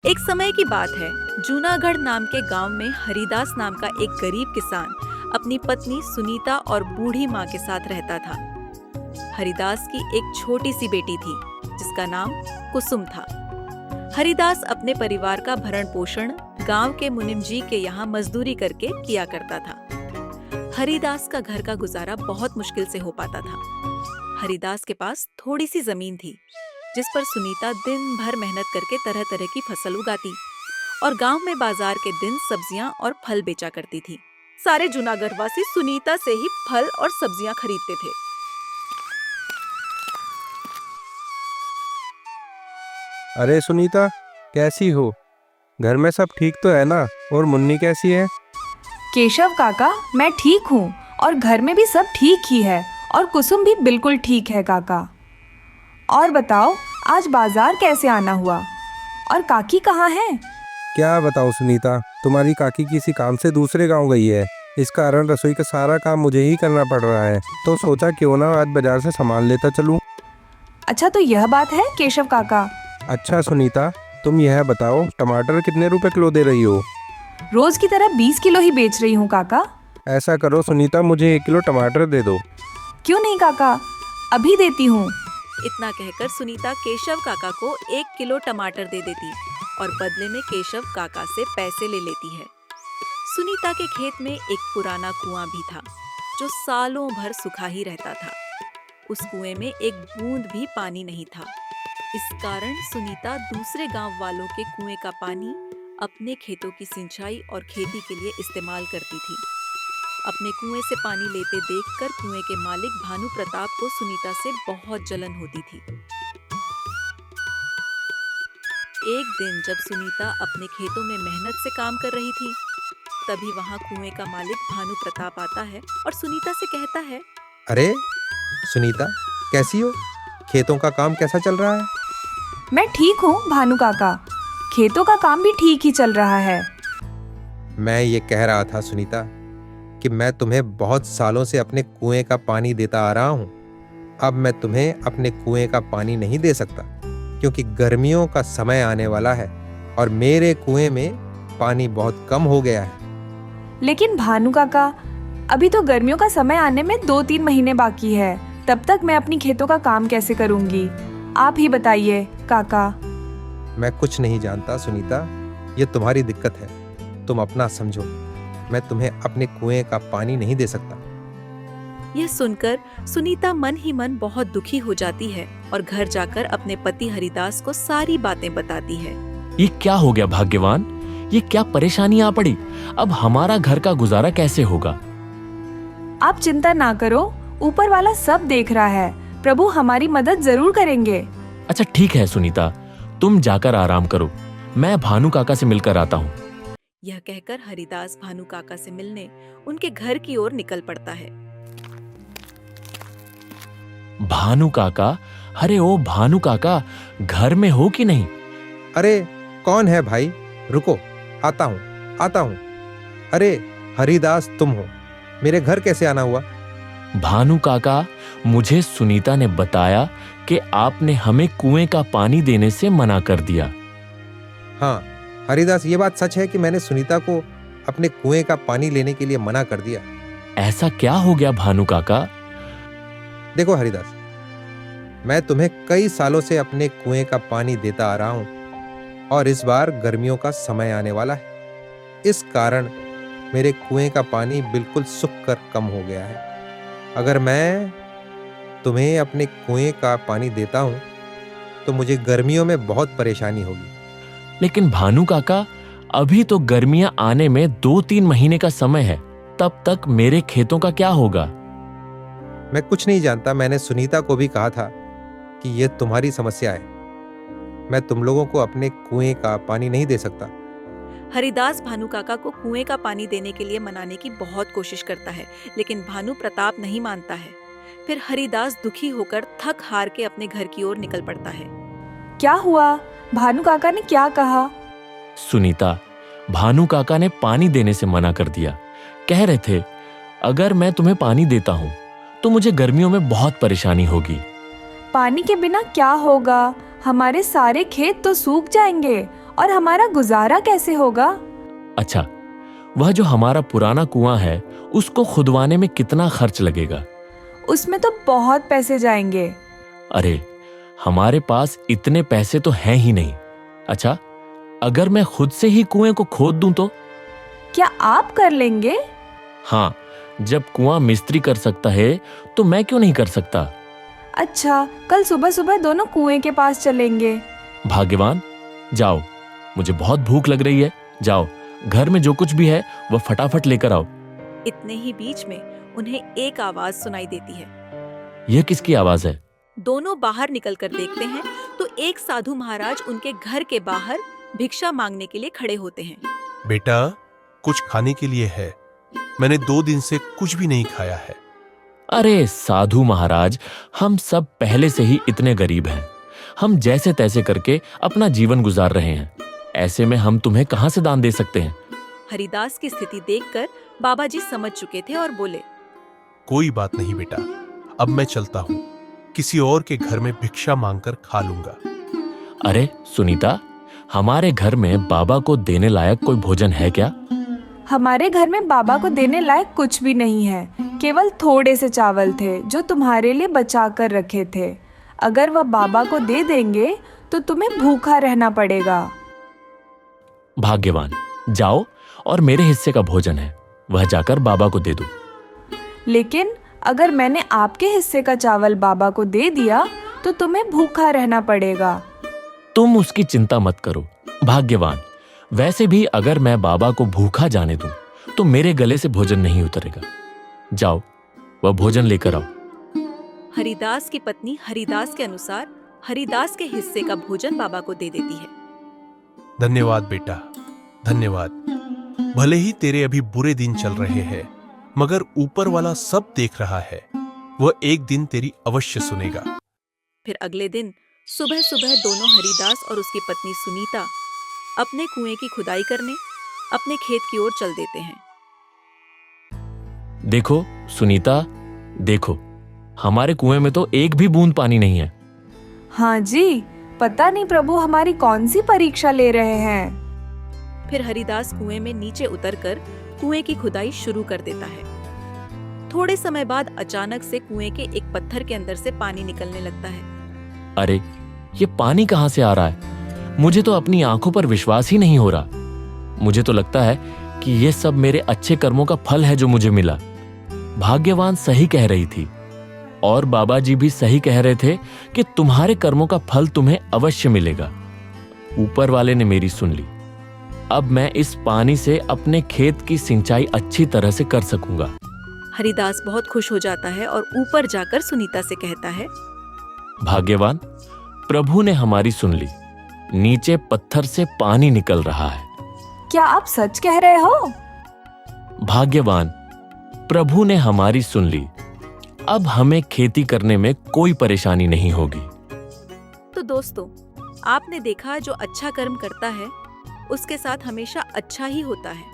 एक समय की बात है। जूनागढ़ नाम के गांव में हरिदास नाम का एक गरीब किसान अपनी पत्नी सुनीता और बूढ़ी माँ के साथ रहता था। हरिदास की एक छोटी सी बेटी थी जिसका नाम कुसुम था। हरिदास अपने परिवार का भरण पोषण गांव के मुनिम जी के यहाँ मजदूरी करके किया करता था। हरिदास का घर का गुजारा बहुत मुश्किल से हो पाता था। हरिदास के पास थोड़ी सी जमीन थी जिस पर सुनीता दिन भर मेहनत करके तरह तरह की फसल उगाती और गांव में बाजार के दिन सब्जियां और फल बेचा करती थी। सारे जूनागढ़ वासी सुनीता से ही फल और सब्जियां खरीदते थे। अरे सुनीता, कैसी हो? घर में सब ठीक तो है ना? और मुन्नी कैसी है? केशव काका, मैं ठीक हूँ और घर में भी सब ठीक ही है और कुसुम भी बिल्कुल ठीक है काका। और बताओ, आज बाजार कैसे आना हुआ और काकी कहाँ है? क्या बताऊँ सुनीता, तुम्हारी काकी किसी काम से दूसरे गांव गई है। इस कारण रसोई का सारा काम मुझे ही करना पड़ रहा है, तो सोचा क्यों ना आज बाजार से सामान लेता चलूं। अच्छा, तो यह बात है केशव काका। अच्छा सुनीता, तुम यह बताओ, टमाटर कितने रुपए किलो दे रही हो? रोज की तरह 20 किलो ही बेच रही हूँ काका। ऐसा करो सुनीता, मुझे 1 किलो टमाटर दे दो। क्यों नहीं काका, अभी देती हूँ। इतना कहकर सुनीता केशव काका को 1 किलो टमाटर दे देती और बदले में केशव काका से पैसे ले लेती है। सुनीता के खेत में एक पुराना कुआं भी था जो सालों भर सूखा ही रहता था। उस कुएं में एक बूंद भी पानी नहीं था। इस कारण सुनीता दूसरे गांव वालों के कुएं का पानी अपने खेतों की सिंचाई और खेती के लिए इस्तेमाल करती थी। अपने कुएं से पानी लेते देखकर कुएं के मालिक भानु प्रताप को सुनीता से बहुत जलन होती थी। एक दिन जब सुनीता अपने खेतों में मेहनत से काम कर रही थी, तभी वहां कुएं का मालिक भानु प्रताप आता है और सुनीता से कहता है, अरे सुनीता, कैसी हो? खेतों का काम कैसा चल रहा है? मैं ठीक हूँ भानु काका, खेतों का काम भी ठीक ही चल रहा है। मैं ये कह रहा था सुनीता कि मैं तुम्हें बहुत सालों से अपने कुएं का पानी देता आ रहा हूँ। अब मैं तुम्हें अपने कुएं का पानी नहीं दे सकता क्योंकि गर्मियों का समय आने वाला है और मेरे कुएं में पानी बहुत कम हो गया है। लेकिन भानु काका, अभी तो गर्मियों का समय आने में 2-3 महीने बाकी है। तब तक मैं अपनी खेतों का काम कैसे करूंगी? आप ही बताइए काका। मैं कुछ नहीं जानता सुनीता, ये तुम्हारी दिक्कत है, तुम अपना समझो। मैं तुम्हें अपने कुएं का पानी नहीं दे सकता। यह सुनकर सुनीता मन ही मन बहुत दुखी हो जाती है और घर जाकर अपने पति हरिदास को सारी बातें बताती है। ये क्या हो गया भाग्यवान, ये क्या परेशानी आ पड़ी? अब हमारा घर का गुजारा कैसे होगा? आप चिंता ना करो, ऊपर वाला सब देख रहा है। प्रभु हमारी मदद जरूर करेंगे। अच्छा ठीक है सुनीता, तुम जाकर आराम करो, मैं भानु काका से मिलकर आता हूँ। यह कहकर हरिदास भानु काका से मिलने उनके घर की ओर निकल पड़ता है। भानु काका, अरे ओ भानु काका, घर में हो कि नहीं? अरे कौन है भाई? रुको, आता हूँ। अरे हरिदास, तुम हो? मेरे घर कैसे आना हुआ? भानु काका, मुझे सुनीता ने बताया कि आपने हमें कुएं का पानी देने से मना कर दिया। हाँ हरिदास, ये बात सच है कि मैंने सुनीता को अपने कुएं का पानी लेने के लिए मना कर दिया। ऐसा क्या हो गया भानु काका? देखो हरिदास, मैं तुम्हें कई सालों से अपने कुएं का पानी देता आ रहा हूं और इस बार गर्मियों का समय आने वाला है। इस कारण मेरे कुएं का पानी बिल्कुल सूख कर कम हो गया है। अगर मैं तुम्हें अपने कुएं का पानी देता हूं तो मुझे गर्मियों में बहुत परेशानी होगी। लेकिन भानु काका, अभी तो गर्मियां आने में 2-3 महीने का समय है, तब तक मेरे खेतों का क्या होगा? मैं कुछ नहीं जानता। मैंने सुनीता को भी कहा था कि यह तुम्हारी समस्या है। मैं तुम लोगों को अपने कुएं का पानी नहीं दे सकता। हरिदास भानु काका को कुएं का पानी देने के लिए मनाने की बहुत कोशिश करता है, लेकिन भानु प्रताप नहीं मानता है। फिर हरिदास दुखी होकर थक हार के अपने घर की ओर निकल पड़ता है। क्या हुआ? भानु काका ने क्या कहा? सुनीता, भानु काका ने पानी देने से मना कर दिया। कह रहे थे अगर मैं तुम्हें पानी देता हूँ तो मुझे गर्मियों में बहुत परेशानी होगी। पानी के बिना क्या होगा? हमारे सारे खेत तो सूख जाएंगे और हमारा गुजारा कैसे होगा? अच्छा, वह जो हमारा पुराना कुआं है उसको खुदवाने में कितना खर्च लगेगा? उसमें तो बहुत पैसे जाएंगे। अरे, हमारे पास इतने पैसे तो हैं ही नहीं। अच्छा, अगर मैं खुद से ही कुएं को खोद दूं तो? क्या आप कर लेंगे? हाँ, जब कुआं मिस्त्री कर सकता है तो मैं क्यों नहीं कर सकता? अच्छा, कल सुबह सुबह दोनों कुएं के पास चलेंगे। भाग्यवान, जाओ, मुझे बहुत भूख लग रही है। जाओ, घर में जो कुछ भी है वह फटाफट लेकर आओ। इतने ही बीच में उन्हें एक आवाज सुनाई देती है। यह किसकी आवाज है? दोनों बाहर निकलकर देखते हैं तो एक साधु महाराज उनके घर के बाहर भिक्षा मांगने के लिए खड़े होते हैं। बेटा, कुछ खाने के लिए है। मैंने 2 दिन से कुछ भी नहीं खाया है। अरे साधु महाराज, हम सब पहले से ही इतने गरीब हैं। हम जैसे तैसे करके अपना जीवन गुजार रहे हैं। ऐसे में हम तुम्हें कहां से दान दे सकते हैं? हरिदास की स्थिति देखकर बाबा जी समझ चुके थे और बोले, कोई बात नहीं बेटा, अब मैं चलता हूँ। किसी और के घर में भिक्षा मांगकर खा लूंगा। अरे सुनीता, हमारे घर में बाबा को देने लायक कोई भोजन है क्या? हमारे घर में बाबा को देने लायक कुछ भी नहीं है। केवल थोड़े से चावल थे जो तुम्हारे लिए बचा कर रखे थे। अगर वह बाबा को दे देंगे तो तुम्हें भूखा रहना पड़ेगा। भाग्यवान, जाओ और मेरे हिस्से का भोजन है वह जाकर बाबा को दे दो। लेकिन अगर मैंने आपके हिस्से का चावल बाबा को दे दिया तो तुम्हें भूखा रहना पड़ेगा। तुम उसकी चिंता मत करो भाग्यवान। वैसे भी अगर मैं बाबा को भूखा जाने दूं तो मेरे गले से भोजन नहीं उतरेगा। जाओ, वह भोजन लेकर आओ। हरिदास की पत्नी हरिदास के अनुसार हरिदास के हिस्से का भोजन बाबा को दे देती है। धन्यवाद बेटा, धन्यवाद। भले ही तेरे अभी बुरे दिन चल रहे हैं, मगर ऊपर वाला सब देख रहा है। वह एक दिन तेरी अवश्य सुनेगा। फिर अगले दिन सुबह सुबह दोनों हरिदास और उसकी पत्नी सुनीता अपने कुएं की खुदाई करने अपने खेत की ओर चल देते हैं। देखो सुनीता, देखो, हमारे कुएं में तो एक भी बूंद पानी नहीं है। हाँ जी, पता नहीं प्रभु हमारी कौन सी परीक्षा ले रहे हैं। फिर हरिदास कुएं में नीचे उतरकर कुएं की खुदाई शुरू कर देता है। थोड़े समय बाद अचानक से कुएं के एक पत्थर के अंदर से पानी निकलने लगता है। अरे, ये पानी कहां से आ रहा है? मुझे तो अपनी आंखों पर विश्वास ही नहीं हो रहा। मुझे तो लगता है कि ये सब मेरे अच्छे कर्मों का फल है जो मुझे मिला। भाग्यवान सही कह रही थी और बाबा जी भी सही कह रहे थे कि तुम्हारे कर्मों का फल तुम्हें अवश्य मिलेगा। ऊपर वाले ने मेरी सुन ली। अब मैं इस पानी से अपने खेत की सिंचाई अच्छी तरह से कर सकूंगा। हरिदास बहुत खुश हो जाता है और ऊपर जाकर सुनीता से कहता है, भाग्यवान, प्रभु ने हमारी सुन ली। नीचे पत्थर से पानी निकल रहा है। क्या आप सच कह रहे हो? भाग्यवान, प्रभु ने हमारी सुन ली। अब हमें खेती करने में कोई परेशानी नहीं होगी। तो दोस्तों, आपने देखा जो अच्छा कर्म करता है उसके साथ हमेशा अच्छा ही होता है।